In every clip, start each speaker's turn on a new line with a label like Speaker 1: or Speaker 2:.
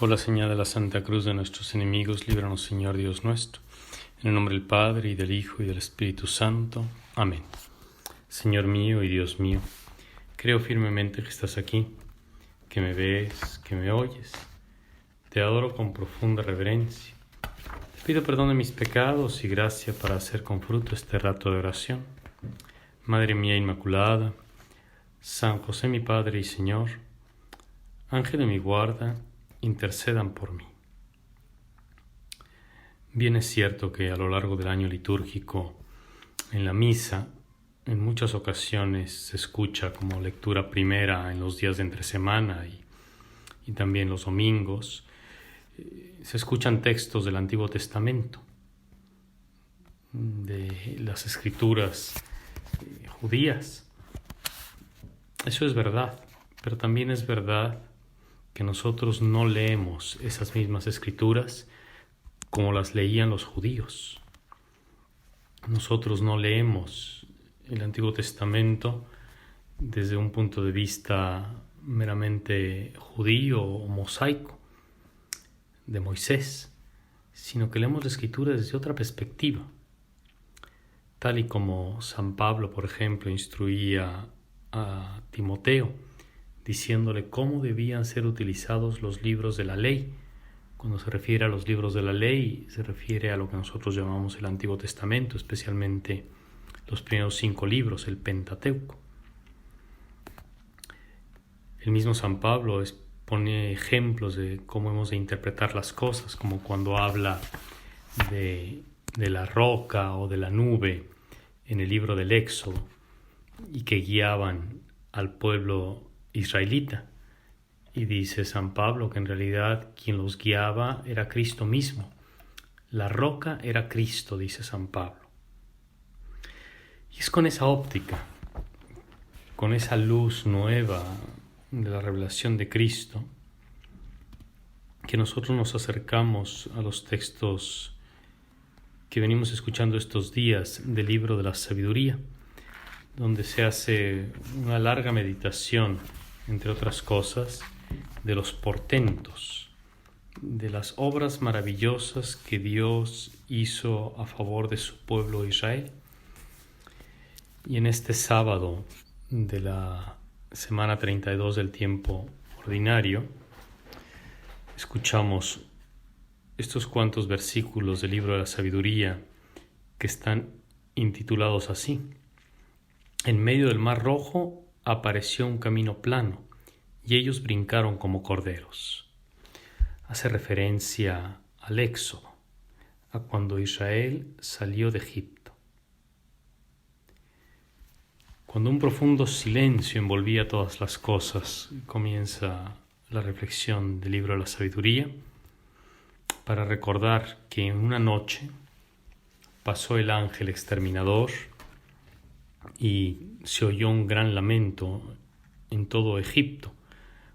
Speaker 1: Por la señal de la Santa Cruz de nuestros enemigos, líbranos, Señor Dios nuestro. En el nombre del Padre, y del Hijo, y del Espíritu Santo. Amén. Señor mío y Dios mío, creo firmemente que estás aquí, que me ves, que me oyes. Te adoro con profunda reverencia. Te pido perdón de mis pecados y gracia para hacer con fruto este rato de oración. Madre mía Inmaculada, San José mi Padre y Señor, Ángel de mi guarda, intercedan por mí. Bien es cierto que a lo largo del año litúrgico, en la misa, en muchas ocasiones se escucha como lectura primera en los días de entre semana y también los domingos, se escuchan textos del Antiguo Testamento, de las escrituras judías. Eso es verdad, pero también es verdad que nosotros no leemos esas mismas escrituras como las leían los judíos. Nosotros no leemos el Antiguo Testamento desde un punto de vista meramente judío o mosaico de Moisés, sino que leemos la escritura desde otra perspectiva. Tal y como San Pablo, por ejemplo, instruía a Timoteo, diciéndole cómo debían ser utilizados los libros de la ley. Cuando se refiere a los libros de la ley, se refiere a lo que nosotros llamamos el Antiguo Testamento, especialmente los primeros 5 libros, el Pentateuco. El mismo San Pablo pone ejemplos de cómo hemos de interpretar las cosas, como cuando habla de la roca o de la nube en el libro del Éxodo, y que guiaban al pueblo israelita. Y dice San Pablo que en realidad quien los guiaba era Cristo mismo. La roca era Cristo, dice San Pablo. Y es con esa óptica, con esa luz nueva de la revelación de Cristo, que nosotros nos acercamos a los textos que venimos escuchando estos días del libro de la sabiduría, donde se hace una larga meditación, entre otras cosas, de los portentos, de las obras maravillosas que Dios hizo a favor de su pueblo Israel. Y en este sábado de la semana 32 del tiempo ordinario, escuchamos estos cuantos versículos del libro de la sabiduría que están intitulados así. En medio del mar rojo apareció un camino plano y ellos brincaron como corderos. Hace referencia al Éxodo, a cuando Israel salió de Egipto. Cuando un profundo silencio envolvía todas las cosas, comienza la reflexión del libro de la sabiduría para recordar que en una noche pasó el ángel exterminador y se oyó un gran lamento en todo Egipto,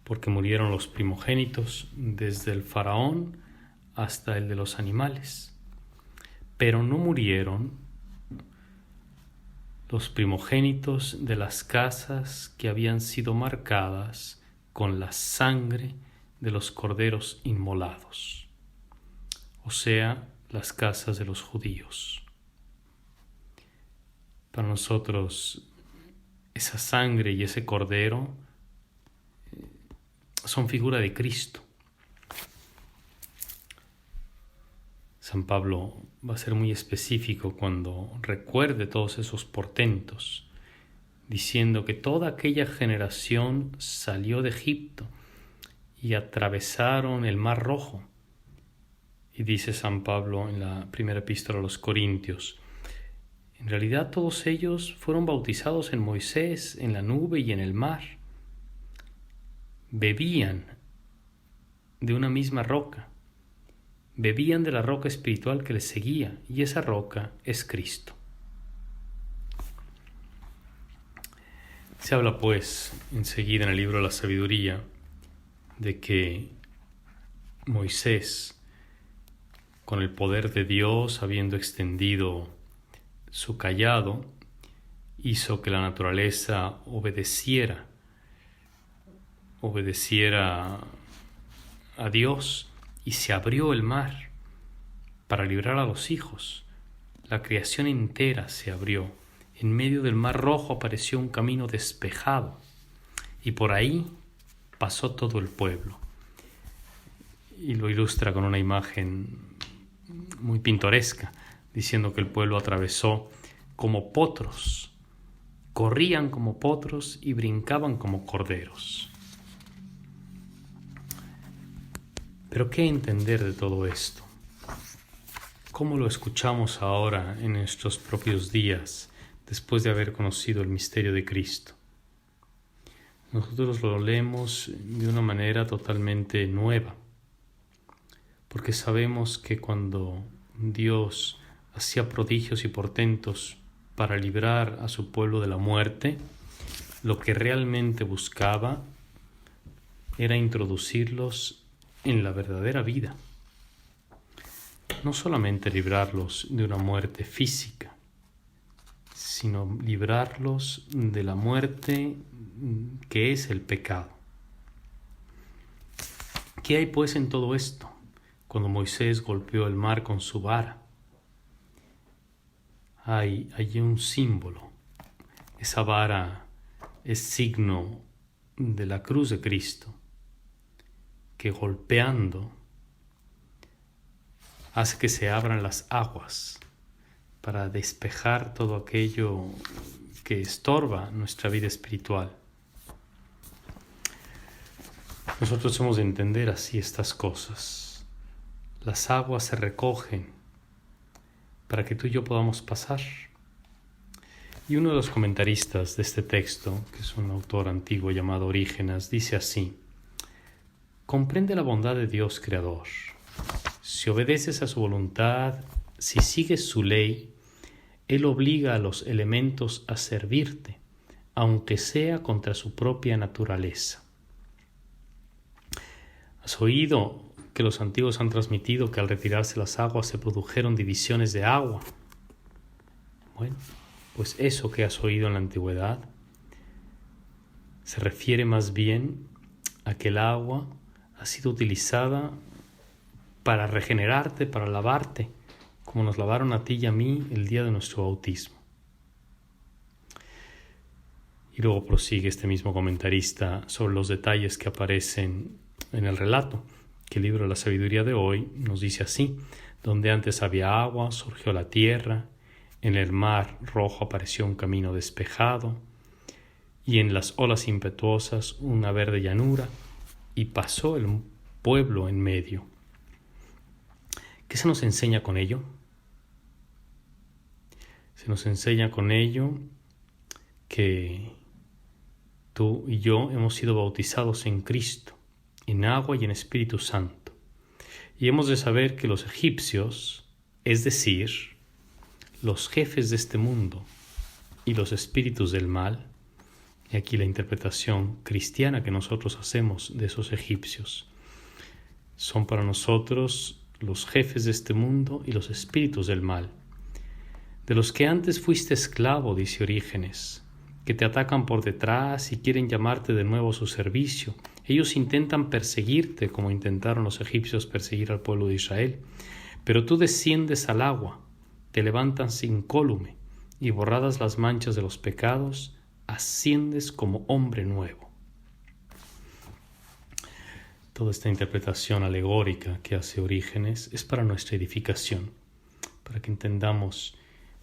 Speaker 1: porque murieron los primogénitos, desde el faraón hasta el de los animales. Pero no murieron los primogénitos de las casas que habían sido marcadas con la sangre de los corderos inmolados, o sea, las casas de los judíos. Para nosotros, esa sangre y ese cordero son figura de Cristo. San Pablo va a ser muy específico cuando recuerde todos esos portentos, diciendo que toda aquella generación salió de Egipto y atravesaron el Mar Rojo. Y dice San Pablo en la primera epístola a los Corintios, en realidad todos ellos fueron bautizados en Moisés, en la nube y en el mar. Bebían de una misma roca, bebían de la roca espiritual que les seguía, y esa roca es Cristo. Se habla pues enseguida en el libro de la sabiduría de que Moisés, con el poder de Dios, habiendo extendido su cayado, hizo que la naturaleza obedeciera a Dios y se abrió el mar para librar a los hijos. La creación entera se abrió. En medio del mar rojo apareció un camino despejado y por ahí pasó todo el pueblo. Y lo ilustra con una imagen muy pintoresca, diciendo que el pueblo atravesó como potros, corrían como potros y brincaban como corderos. Pero ¿qué entender de todo esto? ¿Cómo lo escuchamos ahora en nuestros propios días, después de haber conocido el misterio de Cristo? Nosotros lo leemos de una manera totalmente nueva, porque sabemos que cuando Dios hacía prodigios y portentos para librar a su pueblo de la muerte, lo que realmente buscaba era introducirlos en la verdadera vida. No solamente librarlos de una muerte física, sino librarlos de la muerte que es el pecado. ¿Qué hay pues en todo esto? Cuando Moisés golpeó el mar con su vara, hay un símbolo. Esa vara es signo de la cruz de Cristo, que golpeando hace que se abran las aguas para despejar todo aquello que estorba nuestra vida espiritual. Nosotros hemos de entender así estas cosas. Las aguas se recogen para que tú y yo podamos pasar. Y uno de los comentaristas de este texto, que es un autor antiguo llamado Orígenes, dice así: comprende la bondad de Dios Creador. Si obedeces a su voluntad, si sigues su ley, Él obliga a los elementos a servirte, aunque sea contra su propia naturaleza. ¿Has oído que los antiguos han transmitido que al retirarse las aguas se produjeron divisiones de agua? Bueno, pues eso que has oído en la antigüedad se refiere más bien a que el agua ha sido utilizada para regenerarte, para lavarte, como nos lavaron a ti y a mí el día de nuestro bautismo. Y luego prosigue este mismo comentarista sobre los detalles que aparecen en el relato, que el libro de la sabiduría de hoy nos dice así: donde antes había agua, surgió la tierra, en el mar rojo apareció un camino despejado, y en las olas impetuosas una verde llanura, y pasó el pueblo en medio. ¿Qué se nos enseña con ello? Se nos enseña con ello que tú y yo hemos sido bautizados en Cristo, en agua y en Espíritu Santo. Y hemos de saber que los egipcios, es decir, los jefes de este mundo y los espíritus del mal, y aquí la interpretación cristiana que nosotros hacemos de esos egipcios, son para nosotros los jefes de este mundo y los espíritus del mal, de los que antes fuiste esclavo, dice Orígenes, que te atacan por detrás y quieren llamarte de nuevo a su servicio. Ellos intentan perseguirte como intentaron los egipcios perseguir al pueblo de Israel, pero tú desciendes al agua, te levantas incólume y borradas las manchas de los pecados, asciendes como hombre nuevo. Toda esta interpretación alegórica que hace Orígenes es para nuestra edificación, para que entendamos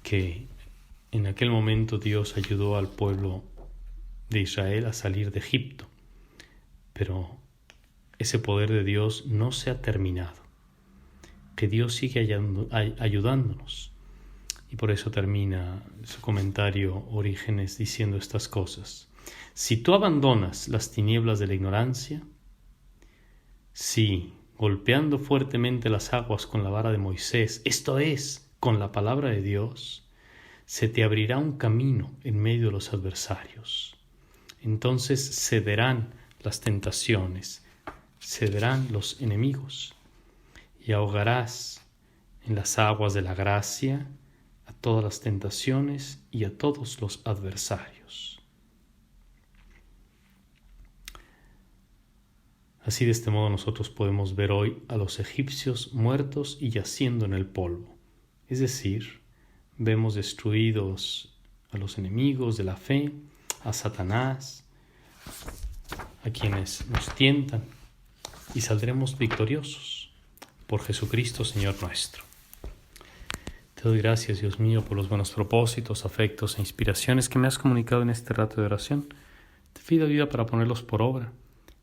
Speaker 1: que en aquel momento Dios ayudó al pueblo de Israel a salir de Egipto, pero ese poder de Dios no se ha terminado, que Dios sigue ayudándonos. Y por eso termina su comentario Orígenes diciendo estas cosas. Si tú abandonas las tinieblas de la ignorancia, si golpeando fuertemente las aguas con la vara de Moisés, esto es, con la palabra de Dios, se te abrirá un camino en medio de los adversarios. Entonces cederán las tentaciones, cederán los enemigos, y ahogarás en las aguas de la gracia a todas las tentaciones y a todos los adversarios. Así de este modo nosotros podemos ver hoy a los egipcios muertos y yaciendo en el polvo. Es decir, vemos destruidos a los enemigos de la fe, a Satanás, a quienes nos tientan, y saldremos victoriosos por Jesucristo Señor nuestro. Te doy gracias, Dios mío, por los buenos propósitos, afectos e inspiraciones que me has comunicado en este rato de oración. Te pido ayuda para ponerlos por obra.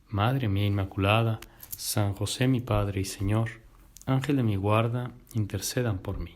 Speaker 1: Madre mía Inmaculada, San José mi Padre y Señor, Ángel de mi guarda, intercedan por mí.